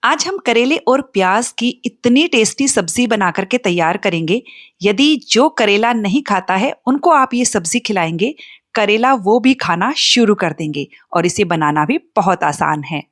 आज हम करेले और प्याज की इतनी टेस्टी सब्जी बना करके तैयार करेंगे। यदि जो करेला नहीं खाता है उनको आप ये सब्जी खिलाएंगे, करेला वो भी खाना शुरू कर देंगे और इसे बनाना भी बहुत आसान है।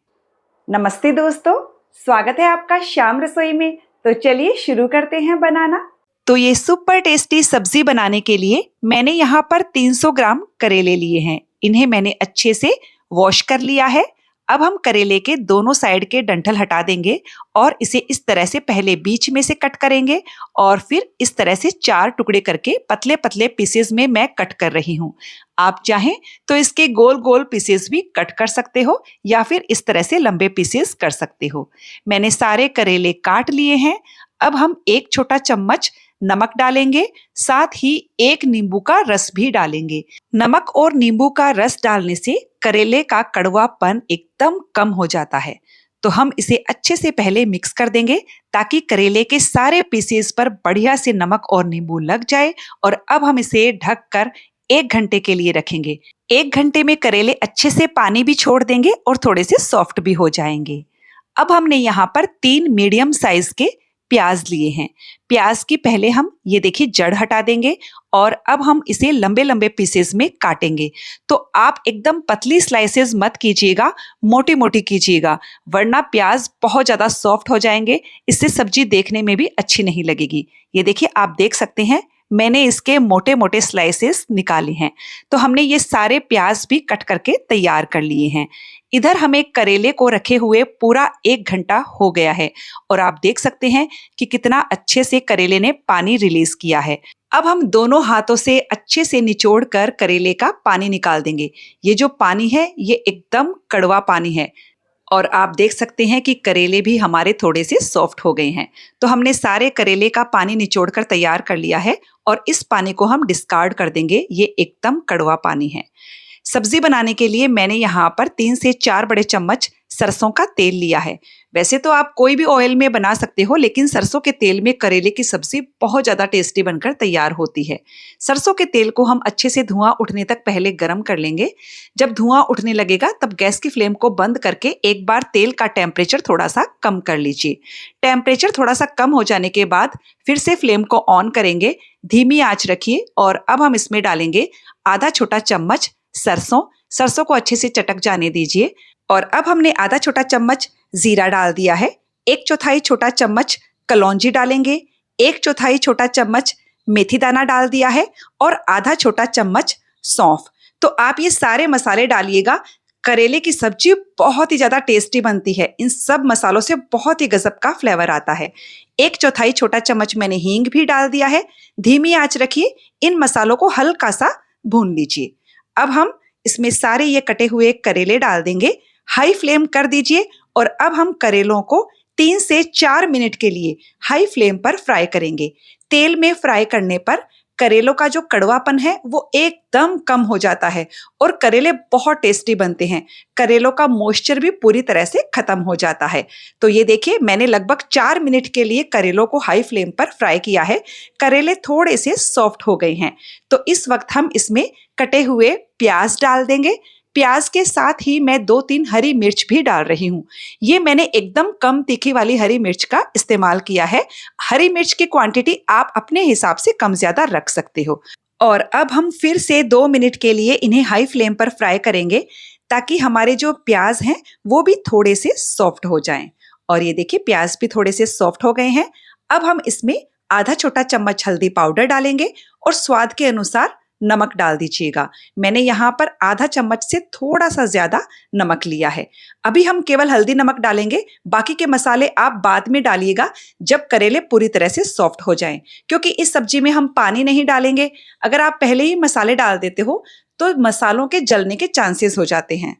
नमस्ते दोस्तों, स्वागत है आपका शाम रसोई में। तो चलिए शुरू करते हैं बनाना। तो ये सुपर टेस्टी सब्जी बनाने के लिए मैंने यहाँ पर 300 ग्राम करेले लिए हैं। इन्हें मैंने अच्छे से वॉश कर लिया है। अब हम करेले के दोनों साइड के डंठल हटा देंगे और इसे इस तरह से पहले बीच में से कट करेंगे और फिर इस तरह से 4 टुकड़े करके पतले पतले पीसेस में मैं कट कर रही हूँ। आप चाहें तो इसके गोल गोल पीसेस भी कट कर सकते हो या फिर इस तरह से लंबे पीसेस कर सकते हो। मैंने सारे करेले काट लिए हैं। अब हम 1 छोटा चम्मच नमक डालेंगे, साथ ही 1 नींबू का रस भी डालेंगे। नमक और नींबू का रस डालने से करेले का कड़वापन एकदम कम हो जाता है। तो हम इसे अच्छे से पहले मिक्स कर देंगे ताकि करेले के सारे पीसेस पर बढ़िया से नमक और नींबू लग जाए। और अब हम इसे ढक कर 1 घंटे के लिए रखेंगे। 1 घंटे में करेले अच्छे से पानी भी छोड़ देंगे और थोड़े से सॉफ्ट भी हो जाएंगे। अब हमने यहाँ पर 3 मीडियम साइज के प्याज लिए हैं। प्याज की पहले हम ये देखिए जड़ हटा देंगे और अब हम इसे लंबे लंबे पीसेस में काटेंगे। तो आप एकदम पतली स्लाइसेस मत कीजिएगा, मोटी मोटी कीजिएगा, वरना प्याज बहुत ज्यादा सॉफ्ट हो जाएंगे। इससे सब्जी देखने में भी अच्छी नहीं लगेगी। ये देखिए, आप देख सकते हैं मैंने इसके मोटे मोटे स्लाइसेस निकाले हैं। तो हमने ये सारे प्याज भी कट करके तैयार कर लिए हैं। इधर हमें करेले को रखे हुए पूरा 1 घंटा हो गया है और आप देख सकते हैं कि कितना अच्छे से करेले ने पानी रिलीज किया है। अब हम दोनों हाथों से अच्छे से निचोड़ कर करेले का पानी निकाल देंगे। ये जो पानी है ये एकदम कड़वा पानी है और आप देख सकते हैं कि करेले भी हमारे थोड़े से सॉफ्ट हो गए हैं। तो हमने सारे करेले का पानी निचोड़ कर तैयार कर लिया है और इस पानी को हम डिस्कार्ड कर देंगे। ये एकदम कड़वा पानी है। सब्जी बनाने के लिए मैंने यहाँ पर 3 से 4 बड़े चम्मच सरसों का तेल लिया है। वैसे तो आप कोई भी ऑयल में बना सकते हो, लेकिन सरसों के तेल में करेले की सब्जी बहुत ज़्यादा टेस्टी बनकर तैयार होती है। सरसों के तेल को हम अच्छे से धुआं उठने तक पहले गर्म कर लेंगे। जब धुआं उठने लगेगा तब गैस की फ्लेम को बंद करके एक बार तेल का टेम्परेचर थोड़ा सा कम कर लीजिए। टेम्परेचर थोड़ा सा कम हो जाने के बाद फिर से फ्लेम को ऑन करेंगे, धीमी आंच रखिए और अब हम इसमें डालेंगे आधा छोटा चम्मच सरसों को अच्छे से चटक जाने दीजिए। और अब हमने आधा छोटा चम्मच जीरा डाल दिया है। 1/4 छोटा चम्मच कलौंजी डालेंगे, 1/4 छोटा चम्मच मेथी दाना डाल दिया है और आधा छोटा चम्मच सौंफ। तो आप ये सारे मसाले डालिएगा। करेले की सब्जी बहुत ही ज्यादा टेस्टी बनती है। इन सब मसालों से बहुत ही गजब का फ्लेवर आता है। 1/4 छोटा चम्मच मैंने हींग भी डाल दिया है। धीमी आंच रखिए, इन मसालों को हल्का सा भून लीजिए। अब हम इसमें सारे ये कटे हुए करेले डाल देंगे। हाई फ्लेम कर दीजिए और अब हम करेलों को 3 से 4 मिनट के लिए हाई फ्लेम पर फ्राई करेंगे। तेल में फ्राई करने पर करेलों का जो कड़वापन है वो एकदम कम हो जाता है और करेले बहुत टेस्टी बनते हैं। करेलों का मॉइस्चर भी पूरी तरह से खत्म हो जाता है। तो ये देखिए, मैंने लगभग 4 मिनट के लिए करेलों को हाई फ्लेम पर फ्राई किया है। करेले थोड़े से सॉफ्ट हो गए हैं। तो इस वक्त हम इसमें कटे हुए प्याज डाल देंगे। प्याज के साथ ही मैं 2-3 हरी मिर्च भी डाल रही हूँ। ये मैंने एकदम कम तीखी वाली हरी मिर्च का इस्तेमाल किया है। हरी मिर्च की क्वांटिटी आप अपने हिसाब से कम ज्यादा रख सकते हो। और अब हम फिर से 2 मिनट के लिए इन्हें हाई फ्लेम पर फ्राई करेंगे ताकि हमारे जो प्याज हैं वो भी थोड़े से सॉफ्ट हो जाएं। और ये देखिए, प्याज भी थोड़े से सॉफ्ट हो गए हैं। अब हम इसमें आधा छोटा चम्मच हल्दी पाउडर डालेंगे और स्वाद के अनुसार नमक डाल दीजिएगा। मैंने यहाँ पर आधा चम्मच से थोड़ा सा ज्यादा नमक लिया है। अभी हम केवल हल्दी नमक डालेंगे, बाकी के मसाले आप बाद में डालिएगा जब करेले पूरी तरह से सॉफ्ट हो जाएं, क्योंकि इस सब्जी में हम पानी नहीं डालेंगे। अगर आप पहले ही मसाले डाल देते हो तो मसालों के जलने के चांसेस हो जाते हैं।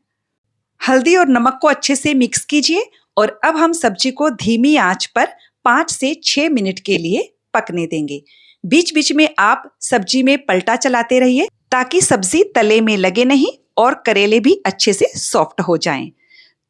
हल्दी और नमक को अच्छे से मिक्स कीजिए और अब हम सब्जी को धीमी आंच पर 5 से 6 मिनट के लिए पकने देंगे। बीच बीच में आप सब्जी में पलटा चलाते रहिए ताकि सब्जी तले में लगे नहीं और करेले भी अच्छे से सॉफ्ट हो जाएं।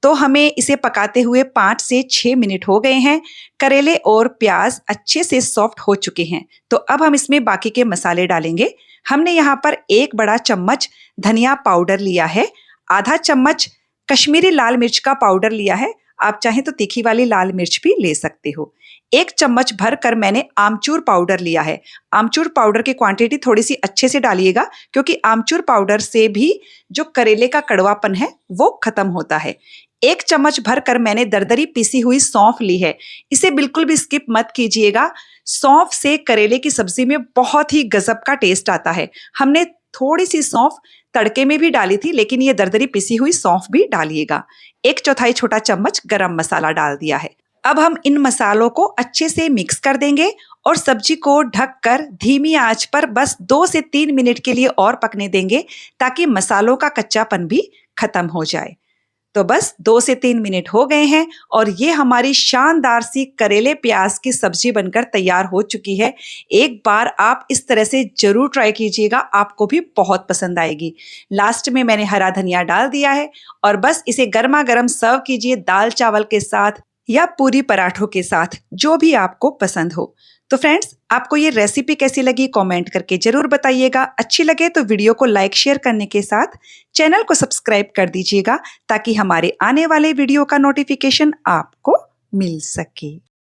तो हमें इसे पकाते हुए 5 से 6 मिनट हो गए हैं। करेले और प्याज अच्छे से सॉफ्ट हो चुके हैं। तो अब हम इसमें बाकी के मसाले डालेंगे। हमने यहाँ पर 1 बड़ा चम्मच धनिया पाउडर लिया है, आधा चम्मच कश्मीरी लाल मिर्च का पाउडर लिया है, आप चाहें तो तीखी वाली लाल मिर्च भी ले सकते हो। 1 चम्मच भर कर मैंने आमचूर पाउडर लिया है। आमचूर पाउडर की क्वांटिटी थोड़ी सी अच्छे से डालिएगा, क्योंकि आमचूर पाउडर से भी जो करेले का कड़वापन है वो खत्म होता है। 1 चम्मच भर कर मैंने दरदरी पीसी हुई सौंफ ली है। इसे बिल्कुल भी स्किप मत कीजिएगा। सौंफ से करेले की सब्जी में बहुत ही गजब का टेस्ट आता है। हमने थोड़ी सी सौंफ तड़के में भी डाली थी, लेकिन ये दरदरी पिसी हुई सौंफ भी डालिएगा। 1/4 छोटा चम्मच गरम मसाला डाल दिया है। अब हम इन मसालों को अच्छे से मिक्स कर देंगे और सब्जी को ढककर धीमी आंच पर बस 2 से 3 मिनट के लिए और पकने देंगे, ताकि मसालों का कच्चापन भी खत्म हो जाए। तो बस 2 से 3 मिनट हो गए हैं और ये हमारी शानदार सी करेले प्याज की सब्जी बनकर तैयार हो चुकी है। एक बार आप इस तरह से जरूर ट्राई कीजिएगा, आपको भी बहुत पसंद आएगी। लास्ट में मैंने हरा धनिया डाल दिया है और बस इसे गर्मा गर्म सर्व कीजिए, दाल चावल के साथ या पूरी पराठों के साथ, जो भी आपको पसंद हो। तो फ्रेंड्स, आपको ये रेसिपी कैसी लगी कमेंट करके जरूर बताइएगा। अच्छी लगे तो वीडियो को लाइक शेयर करने के साथ चैनल को सब्सक्राइब कर दीजिएगा, ताकि हमारे आने वाले वीडियो का नोटिफिकेशन आपको मिल सके।